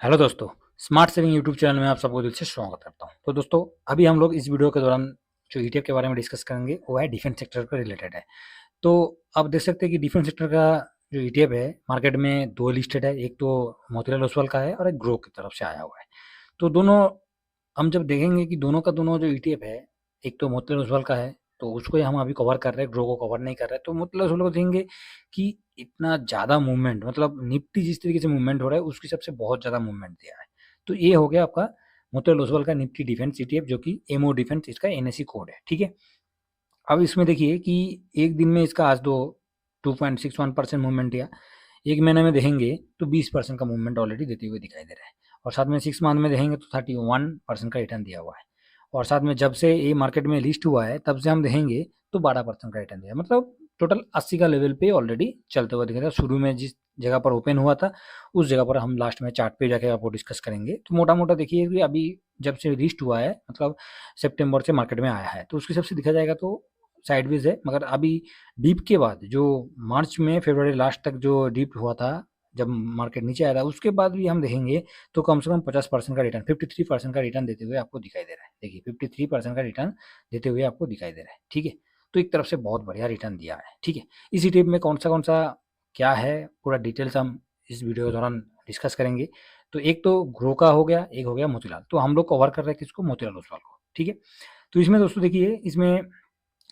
Hello दोस्तों, smart saving YouTube channel में आप सबको दिल से स्वागत करता हूं। तो दोस्तों, अभी हम लोग इस वीडियो के दौरान जो ईटीएफ के बारे में डिस्कस करेंगे वो है डिफेंस सेक्टर के रिलेटेड है। तो आप देख सकते हैं कि डिफेंस सेक्टर का जो ईटीएफ है मार्केट में दो लिस्टेड है, एक तो मोतीलाल ओसवाल का है और एक ग्रो की तरफ से आया हुआ है। तो दोनों हम जब देखेंगे कि दोनों का दोनों जो ईटीएफ है, एक तो मोतीलाल ओसवाल का है, तो उसको ही हम अभी कवर कर रहे हैं, ग्रो को कवर नहीं कर रहे हैं। तो मोतीलाल ओसवाल को देखेंगे कि इतना ज़्यादा मूवमेंट, मतलब निफ्टी जिस तरीके से मूवमेंट हो रहा है उसके हिसाब से बहुत ज़्यादा मूवमेंट दिया है। तो ये हो गया आपका मोतीलाल ओसवाल का निफ्टी डिफेंस ईटीएफ, जो कि एमओ डिफेंस इसका एनएससी कोड है। ठीक है। अब इसमें देखिए कि एक दिन में इसका आज दो 2.61% मूवमेंट दिया। एक महीने में देखेंगे तो 20% का मूवमेंट ऑलरेडी देते हुए दिखाई दे रहा है। और साथ में 6 मंथ में देखेंगे तो 31% का रिटर्न दिया हुआ है। और साथ में जब से ये मार्केट में लिस्ट हुआ है तब से हम देखेंगे तो 12% का रिटर्न दिया, मतलब टोटल 80 का लेवल पे ऑलरेडी चलते हुए दिख रहा है। शुरू में जिस जगह पर ओपन हुआ था उस जगह पर हम लास्ट में चार्ट पे जाके आपको डिस्कस करेंगे। तो मोटा मोटा देखिए कि अभी जब से लिस्ट हुआ है, मतलब सितंबर से मार्केट में आया है, तो उसके हिसाब से देखा जाएगा तो साइडवेज है। मगर अभी डीप के बाद जो मार्च में फरवरी लास्ट तक जो डीप हुआ था, जब मार्केट नीचे आया था, उसके बाद भी हम देखेंगे तो कम से कम 50% का रिटर्न, 53% का रिटर्न देते हुए आपको दिखाई दे रहा है। देखिए 53% का रिटर्न देते हुए आपको दिखाई दे रहा है। ठीक है। तो एक तरफ से बहुत बढ़िया रिटर्न दिया है। ठीक है। इसी टिप में कौन सा क्या है पूरा डिटेल्स हम इस वीडियो के दौरान डिस्कस करेंगे। तो एक तो ग्रो का हो गया, एक हो गया मोतीलाल। तो हम लोग कवर कर रहे हैं किसको? मोतीलाल ओसवाल को। ठीक है। तो इसमें दोस्तों देखिए, इसमें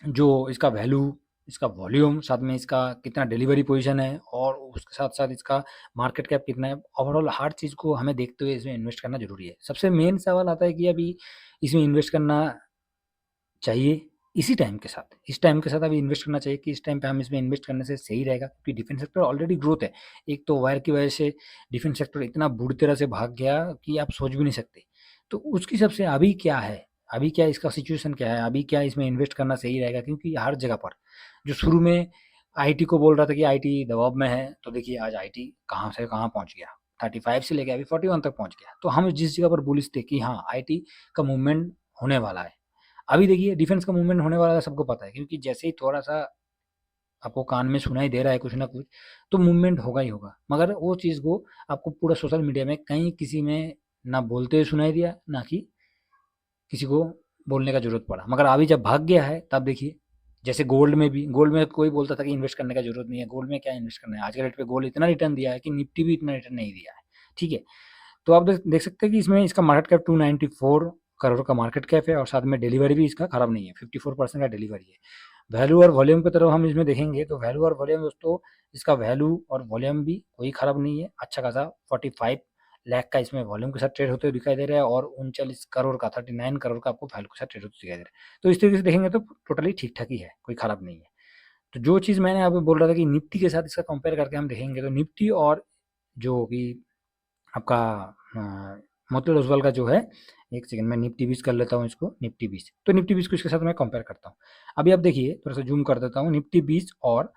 जो इसका वैल्यू, इसका वॉल्यूम, साथ में इसका कितना डिलीवरी पोजीशन है और उसके साथ-साथ इसका मार्केट कैप कितना है, ओवरऑल हर चीज़ को हमें देखते हुए इसमें इन्वेस्ट करना ज़रूरी है। सबसे मेन सवाल आता है कि अभी इसमें इन्वेस्ट करना चाहिए इसी टाइम के साथ, इस टाइम के साथ अभी इन्वेस्ट करना चाहिए कि इस टाइम पे हम इसमें इन्वेस्ट करने से सही रहेगा, क्योंकि डिफेंस सेक्टर ऑलरेडी ग्रोथ है। एक तो वायर की वजह से डिफेंस सेक्टर इतना बुरी तरह से भाग गया कि आप सोच भी नहीं सकते। तो उसके हिसाब से अभी क्या है, अभी क्या इसका सिचुएशन क्या है, अभी क्या इसमें इन्वेस्ट करना सही रहेगा? क्योंकि हर जगह पर जो शुरू में आईटी को बोल रहा था कि आईटी दबाव में है, तो देखिए आज आईटी कहाँ से कहाँ पहुँच गया, 35 से लेके अभी 41 तक पहुँच गया। तो हम जिस जगह पर बुलिश थे कि हाँ आईटी का मूवमेंट होने वाला है, अभी देखिए डिफेंस का मूवमेंट होने वाला है, सबको पता है। क्योंकि जैसे ही थोड़ा-सा आपको कान में सुनाई दे रहा है कुछ ना कुछ, तो मूवमेंट होगा ही होगा। मगर वो चीज़ को आपको पूरा सोशल मीडिया में कहीं किसी में ना बोलते हुए सुनाई दिया, ना कि किसी को बोलने का ज़रूरत पड़ा। मगर अभी जब भाग गया है तब देखिए, जैसे गोल्ड में भी, गोल्ड में कोई बोलता था कि इन्वेस्ट करने का ज़रूरत नहीं है, गोल्ड में क्या इन्वेस्ट करना है? आज के रेट पे गोल्ड इतना रिटर्न दिया है कि निफ्टी भी इतना रिटर्न नहीं दिया है। ठीक है? तो आप देख देख सकते हैं कि इसमें इसका मार्केट कैप 294 करोड़ का मार्केट कैप है और साथ में डिलीवरी भी इसका खराब नहीं है, 54% का डिलीवरी है। वैल्यू और वॉल्यूम की तरफ हम इसमें देखेंगे तो वैल्यू और वॉल्यूम दोस्तों, इसका वैल्यू और वॉल्यूम भी कोई खराब नहीं है, अच्छा खासा 45 लाख का इसमें वॉल्यूम के साथ ट्रेड होते हुए दिखाई दे रहा है और 39 करोड़ का, 39 करोड़ का आपको वैल्यू के साथ ट्रेड होते दिखाई दे रहा है। तो इस तरीके से देखेंगे तो टोटली ठीक ठाक ही है, कोई खराब नहीं है। तो जो चीज़ मैंने अभी बोल रहा था कि निफ्टी के साथ इसका कंपेयर करके हम देखेंगे, तो निफ्टी और जो कि आपका मोतीलाल ओसवाल का जो है, एक सेकंड मैं निफ्टी 20 कर लेता हूँ इसको, निफ्टी 20। तो निफ्टी 20 को इसके साथ मैं कंपेयर करता हूँ। अभी आप देखिए, थोड़ा सा जूम कर देता हूँ, निफ्टी 20 और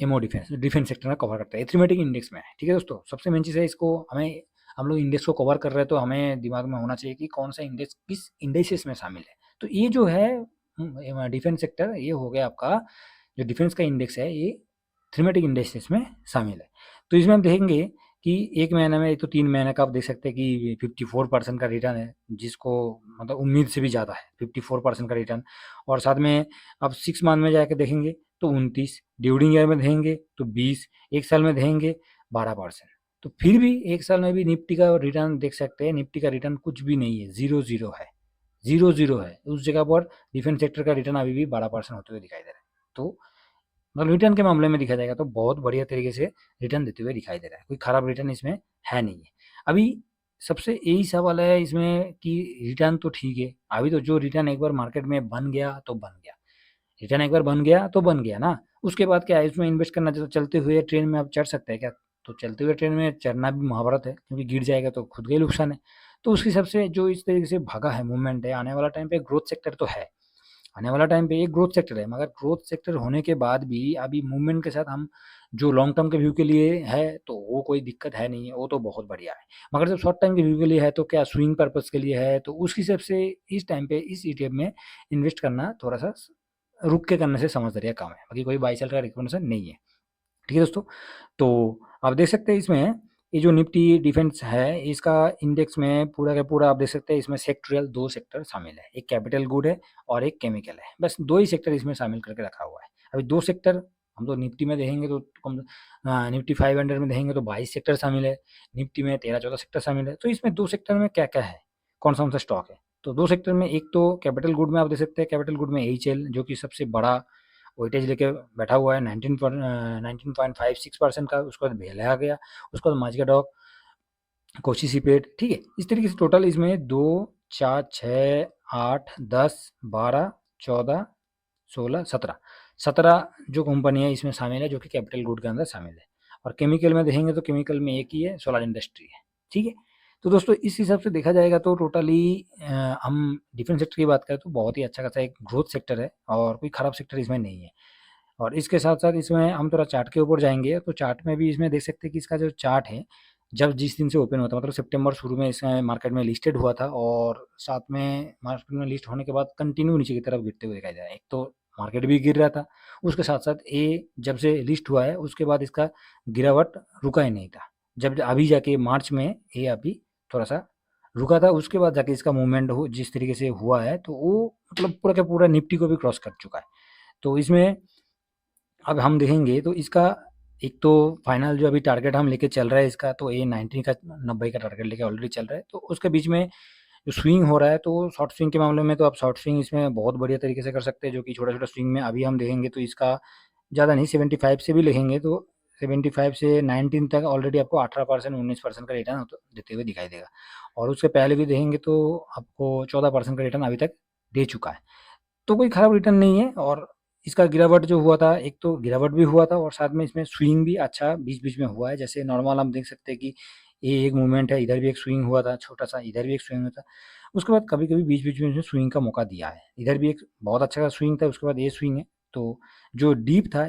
एमओ डिफेंस, डिफेंस सेक्टर में कवर करता है, थीमेटिक इंडेक्स में है। ठीक है दोस्तों, सबसे मेन चीज़ है इसको हमें, हम लोग इंडेक्स को कवर कर रहे हैं तो हमें दिमाग में होना चाहिए कि कौन सा इंडेक्स किस इंडेक्सेस में शामिल है। तो ये जो है डिफेंस सेक्टर, ये हो गया आपका जो डिफेंस का इंडेक्स है, ये थीमेटिक इंडेक्सेस में शामिल है। तो इसमें हम देखेंगे कि एक महीने में, एक तो 3 महीने का आप देख सकते हैं कि 54% का रिटर्न है, जिसको मतलब उम्मीद से भी ज़्यादा है 54% का रिटर्न। और साथ में अब 6 मंथ में जाके देखेंगे तो 29, ड्यूरिंग ईयर में देखेंगे तो 20, एक साल में देखेंगे 12%। तो फिर भी एक साल में भी निफ्टी का रिटर्न देख सकते हैं, निफ्टी का रिटर्न कुछ भी नहीं है, ज़ीरो ज़ीरो है, ज़ीरो ज़ीरो है। उस जगह पर डिफेंस सेक्टर का रिटर्न अभी भी 12% होते हुए दिखाई दे रहा है। तो मतलब रिटर्न के मामले में देखा जाएगा तो बहुत बढ़िया तरीके से रिटर्न देते हुए दिखाई दे रहा है, कोई खराब रिटर्न इसमें है नहीं है। अभी सबसे यही सवाल है इसमें कि रिटर्न तो ठीक है, अभी तो जो रिटर्न एक बार मार्केट में बन गया तो बन गया, रिटर्न एक बार बन गया तो बन गया ना। उसके बाद क्या है, इसमें इन्वेस्ट करना, जो चलते हुए ट्रेन में आप चढ़ सकते हैं क्या? तो चलते हुए ट्रेन में चढ़ना भी महाभारत है, क्योंकि गिर जाएगा तो खुद का ही नुकसान है। तो उसके हिसाब से जो इस तरीके से भागा है मूवमेंट है, आने वाला टाइम पे ग्रोथ सेक्टर तो है, आने वाला टाइम पे ये ग्रोथ सेक्टर है। मगर ग्रोथ सेक्टर होने के बाद भी अभी मूवमेंट के साथ हम जो लॉन्ग टर्म के व्यू के लिए है तो वो कोई दिक्कत है नहीं है, वो तो बहुत बढ़िया है। मगर जब शॉर्ट टाइम के व्यू के लिए है तो क्या स्विंग पर्पस के लिए है, तो उस हिसाब से इस टाइम पे इस ईटीएफ में इन्वेस्ट करना थोड़ा सा रुक के करने से समझदारी का काम है, बाकी कोई बाई सेल का रिकमेंडेशन नहीं है। ठीक है दोस्तों, तो आप देख सकते हैं इसमें ये जो निफ्टी डिफेंस है, इसका इंडेक्स में पूरा का पूरा आप देख सकते हैं, इसमें सेक्टोरियल 2 सेक्टर शामिल है, एक कैपिटल गुड है और एक केमिकल है, बस 2 ही सेक्टर इसमें शामिल करके रखा हुआ है। अभी 2 सेक्टर हम तो निफ्टी में देखेंगे तो कम निफ्टी 500 में देखेंगे तो 22 सेक्टर शामिल है, निफ्टी में 13-14 सेक्टर शामिल है। तो इसमें 2 सेक्टर में क्या-क्या है, कौन-सा स्टॉक है? तो 2 सेक्टर में एक तो कैपिटल गुड में आप देख सकते हैं, कैपिटल गुड में एचएल जो कि सबसे बड़ा वेटेज लेके बैठा हुआ है 19.56% का, उसके बाद भेलाया गया, उसके बाद माझगाडाक, कोशिश पेड, ठीक है। इस तरीके से टोटल इसमें 2, 4, 6, 8, 10, 12, 14, 16, 17 जो कंपनी है इसमें शामिल है, जो कि कैपिटल गुड के अंदर शामिल है। और केमिकल में देखेंगे तो केमिकल में एक ही है, सोलर इंडस्ट्री है, ठीक है। तो दोस्तों इस हिसाब से देखा जाएगा तो टोटली हम डिफेंस सेक्टर की बात करें तो बहुत ही अच्छा खासा एक ग्रोथ सेक्टर है और कोई ख़राब सेक्टर इसमें नहीं है। और इसके साथ-साथ इसमें हम थोड़ा चार्ट के ऊपर जाएँगे, तो चार्ट में भी इसमें देख सकते हैं कि इसका जो चार्ट है, जब जिस दिन से ओपन हुआ था, मतलब सितंबर शुरू में इसमें मार्केट में लिस्टेड हुआ था और साथ में मार्केट में लिस्ट होने के बाद कंटिन्यू नीचे की तरफ गिरते हुए दिखाई दे रहा है। एक तो मार्केट भी गिर रहा था, उसके साथ-साथ ये जब से लिस्ट हुआ है, उसके बाद इसका गिरावट रुका ही नहीं था। जब अभी जाके मार्च में ये अभी थोड़ा-सा रुका था, उसके बाद जाके इसका मूवमेंट हो जिस तरीके से हुआ है, तो वो मतलब पूरा का पूरा निफ्टी को भी क्रॉस कर चुका है। तो इसमें अब हम देखेंगे तो इसका एक तो फाइनल जो अभी टारगेट हम लेके चल रहा है इसका, तो ये 90 का 90 का टारगेट लेके ऑलरेडी चल रहा है। तो उसके बीच में जो स्विंग हो रहा है, तो शॉर्ट स्विंग के मामले में तो आप शॉर्ट स्विंग इसमें बहुत बढ़िया तरीके से कर सकते हैं, जो कि छोटा-छोटा स्विंग में अभी हम देखेंगे तो इसका ज़्यादा नहीं 75 से भी देखेंगे तो 75 से 19 तक ऑलरेडी आपको 18% 19% का रिटर्न तो देते हुए दिखाई देगा। और उससे पहले भी देखेंगे तो आपको 14% का रिटर्न अभी तक दे चुका है। तो कोई खराब रिटर्न नहीं है। और इसका गिरावट जो हुआ था, एक तो गिरावट भी हुआ था और साथ में इसमें स्विंग भी अच्छा बीच-बीच में हुआ है। जैसे नॉर्मल हम देख सकते हैं कि ये एक मूवमेंट है, इधर भी एक स्विंग हुआ था छोटा-सा, इधर भी एक स्विंग हुआ था। उसके बाद कभी-कभी बीच-बीच में इसने स्विंग का मौका दिया है। इधर भी एक बहुत अच्छा स्विंग था, उसके बाद ये स्विंग है। तो जो डीप था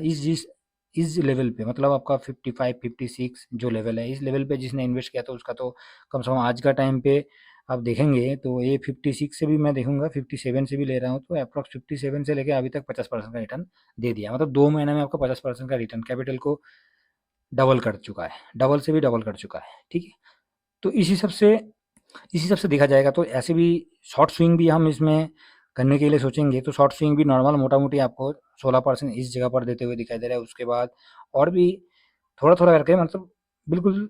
इस लेवल पे, मतलब आपका 55, 56 जो लेवल है, इस लेवल पे जिसने इन्वेस्ट किया था उसका तो कम से कम आज का टाइम पे आप देखेंगे तो ये 56 से भी मैं देखूँगा, 57 से भी ले रहा हूँ, तो एप्रॉक्स 57 से लेके अभी तक 50% का रिटर्न दे दिया। मतलब 2 महीने में आपका 50% का रिटर्न कैपिटल को डबल कर चुका है, डबल से भी डबल कर चुका है, ठीक है? तो इस हिसाब से देखा जाएगा तो ऐसे भी शॉर्ट स्विंग भी हम इसमें करने के लिए सोचेंगे तो शॉर्ट स्विंग भी नॉर्मल मोटा-मोटी आपको 16% इस जगह पर देते हुए दिखाई दे रहा है। उसके बाद और भी थोड़ा-थोड़ा करके, मतलब बिल्कुल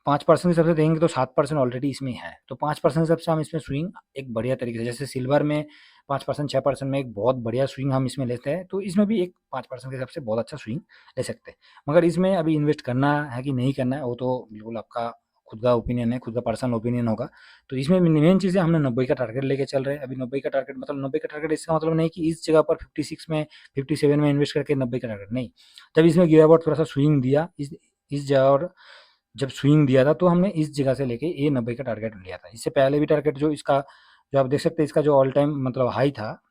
5% हिसाब से देंगे तो 7% ऑलरेडी इसमें है। तो 5% हिसाब से हम इसमें स्विंग एक बढ़िया तरीके से, जैसे सिल्वर में 5% 6% में एक बहुत बढ़िया स्विंग हम इसमें लेते हैं, तो इसमें भी एक 5% के हिसाब से बहुत अच्छा स्विंग ले सकते हैं। मगर इसमें अभी इन्वेस्ट करना है कि नहीं करना है, वो तो बिल्कुल आपका खुद का ओपिनियन है, खुद का पर्सनल ओपिनियन होगा। तो इसमें मेन चीज़ है, हमने 90 का टारगेट लेके चल रहे हैं। अभी 90 का टारगेट, मतलब 90 का टारगेट इसका मतलब नहीं कि इस जगह पर 56 में 57 में इन्वेस्ट करके 90 का टारगेट नहीं। जब इसमें गिरावट थोड़ा-सा स्विंग दिया इस जगह, और जब स्विंग दिया था तो हमने इस जगह से लेके ये 90 का टारगेट लिया था। इससे पहले भी टारगेट जो इसका, जो आप देख सकते हैं इसका जो ऑल टाइम मतलब हाई था,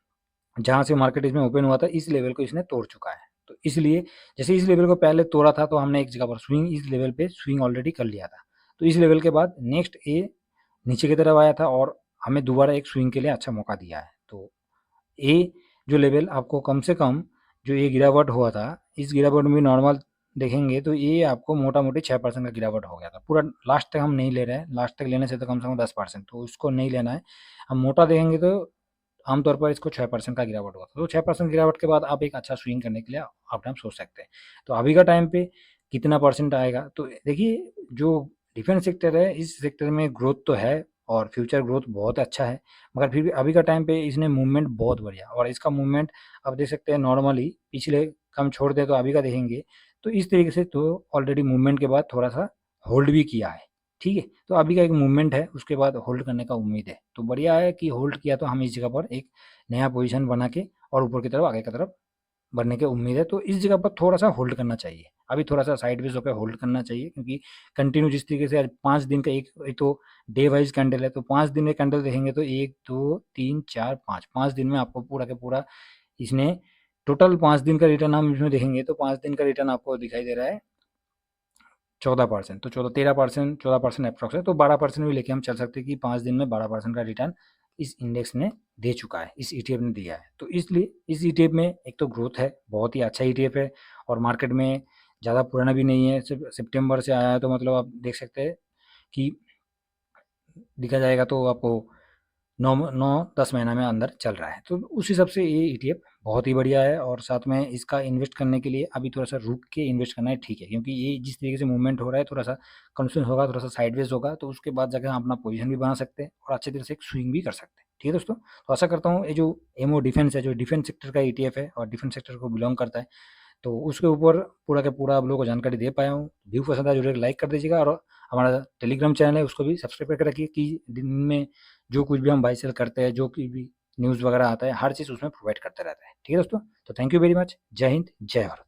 जहाँ से मार्केट इसमें ओपन हुआ था, इस लेवल को इसने तोड़ चुका है। तो इसलिए जैसे इस लेवल को पहले तोड़ा था तो हमने एक जगह पर स्विंग, इस लेवल पे स्विंग ऑलरेडी कर लिया था। तो इस लेवल के बाद नेक्स्ट ये नीचे की तरफ आया था और हमें दोबारा एक स्विंग के लिए अच्छा मौका दिया है। तो ये जो लेवल आपको कम से कम, जो ये गिरावट हुआ था, इस गिरावट में नॉर्मल देखेंगे तो ये आपको मोटा-मोटी 6% का गिरावट हो गया था। पूरा लास्ट तक हम नहीं ले रहे हैं, लास्ट तक लेने से तो कम 10%, तो उसको नहीं लेना है। हम मोटा देखेंगे तो आमतौर पर इसको 6% का गिरावट हुआ था। तो 6% गिरावट के बाद आप एक अच्छा स्विंग करने के लिए आप टाइम सोच सकते हैं। तो अभी का टाइम पे कितना परसेंट आएगा? तो देखिए, जो डिफेंस सेक्टर है, इस सेक्टर में ग्रोथ तो है और फ्यूचर ग्रोथ बहुत अच्छा है, मगर फिर भी अभी का टाइम पे इसने मूवमेंट बहुत बढ़िया, और इसका मूवमेंट आप देख सकते हैं नॉर्मली पिछले हम छोड़ दें तो अभी का देखेंगे तो इस तरीके से, तो ऑलरेडी मूवमेंट के बाद थोड़ा-सा होल्ड भी किया है, ठीक है? तो अभी का एक मूवमेंट है, उसके बाद होल्ड करने का उम्मीद है। तो बढ़िया है कि होल्ड किया, तो हम इस जगह पर एक नया पोज़ीशन बना के और ऊपर की तरफ, आगे की तरफ बढ़ने की उम्मीद है। तो इस जगह पर थोड़ा-सा होल्ड करना चाहिए। अभी थोड़ा-सा साइडवेज़ होकर होल्ड करना चाहिए, क्योंकि कंटिन्यू जिस तरीके से आज 5 दिन का एक तो डे वाइज़ कैंडल है, तो 5 दिन के कैंडल देखेंगे तो 1, 2, 3, 4, 5, 5 दिन में आपको पूरा का पूरा इसने टोटल 5 दिन का रिटर्न हम इसमें देखेंगे तो 5 दिन का रिटर्न आपको दिखाई दे रहा है 14%, तो 14 13%, 14% एप्रॉक्स है, तो 12% भी लेके हम चल सकते हैं कि 5 दिन में 12% का रिटर्न इस इंडेक्स ने दे चुका है, इस ईटीएफ ने दिया है। तो इसलिए इस ईटीएफ में एक तो ग्रोथ है, बहुत ही अच्छा ईटीएफ है, और मार्केट में ज़्यादा पुराना भी नहीं है, सिर्फ सितंबर से आया है, तो मतलब आप देख सकते हैं कि देखा जाएगा तो आपको 9-10 महीना में अंदर चल रहा है। तो उस हिसाब से ये ईटीएफ बहुत ही बढ़िया है, और साथ में इसका इन्वेस्ट करने के लिए अभी थोड़ा-सा रुक के इन्वेस्ट करना है ठीक है, क्योंकि ये जिस तरीके से मूवमेंट हो रहा है, थोड़ा-सा कंफ्यूजन होगा, थोड़ा-सा साइडवेज़ होगा, तो उसके बाद जाके हम अपना पोजीशन भी बना सकते हैं और अच्छे तरह से एक स्विंग भी कर सकते हैं। ठीक है दोस्तों? तो आशा करता हूँ ये जो एमओ डिफेंस है, जो डिफेंस सेक्टर का ईटीएफ है और डिफेंस सेक्टर को बिलॉन्ग करता है, तो उसके ऊपर पूरा का पूरा आप लोगों को जानकारी दे पाया हूँ। व्यू पसंद आया ज़रूर लाइक कर दीजिएगा, और हमारा टेलीग्राम चैनल है उसको भी सब्सक्राइब करके रखिए कि दिन में जो कुछ भी हम बाय सेल करते हैं, जो कि भी न्यूज़ वगैरह आता है, हर चीज़ उसमें प्रोवाइड करते रहते हैं। ठीक है दोस्तों? तो थैंक यू वेरी मच। जय हिंद, जय भारत।